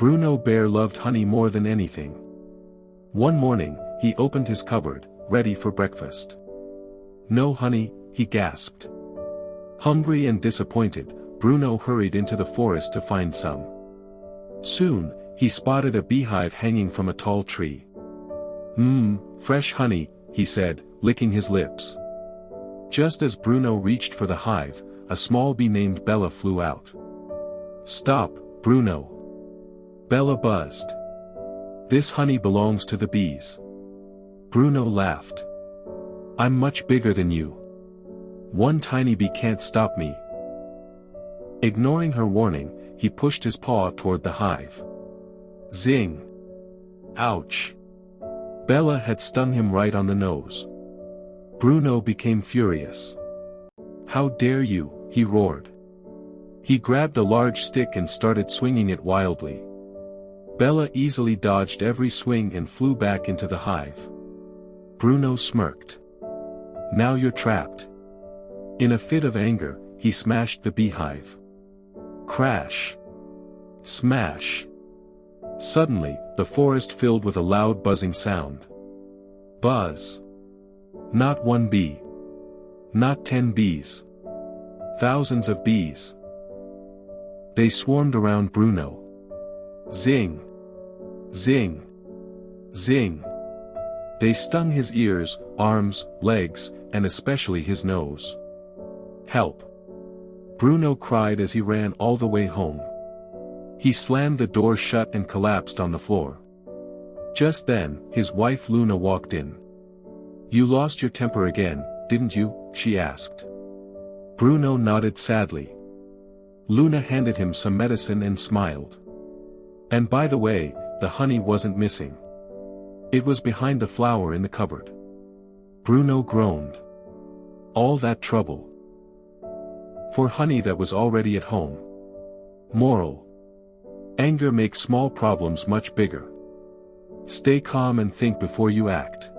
Bruno Bear loved honey more than anything. One morning, he opened his cupboard, ready for breakfast. "No honey," he gasped. Hungry and disappointed, Bruno hurried into the forest to find some. Soon, he spotted a beehive hanging from a tall tree. Fresh honey," he said, licking his lips. Just as Bruno reached for the hive, a small bee named Bella flew out. "Stop, Bruno!" Bella buzzed. "This honey belongs to the bees." Bruno laughed. "I'm much bigger than you. One tiny bee can't stop me." Ignoring her warning, he pushed his paw toward the hive. Zing! Ouch! Bella had stung him right on the nose. Bruno became furious. "How dare you!" he roared. He grabbed a large stick and started swinging it wildly. Bella easily dodged every swing and flew back into the hive. Bruno smirked. "Now you're trapped." In a fit of anger, he smashed the beehive. Crash! Smash! Suddenly, the forest filled with a loud buzzing sound. Buzz! Not one bee. Not 10 bees. Thousands of bees. They swarmed around Bruno. Zing! Zing! Zing! They stung his ears, arms, legs, and especially his nose. "Help!" Bruno cried as he ran all the way home. He slammed the door shut and collapsed on the floor. Just then, his wife Luna walked in. "You lost your temper again, didn't you?" she asked. Bruno nodded sadly. Luna handed him some medicine and smiled. "And by the way, the honey wasn't missing. It was behind the flower in the cupboard." Bruno groaned. All that trouble for honey that was already at home. Moral: anger makes small problems much bigger. Stay calm and think before you act.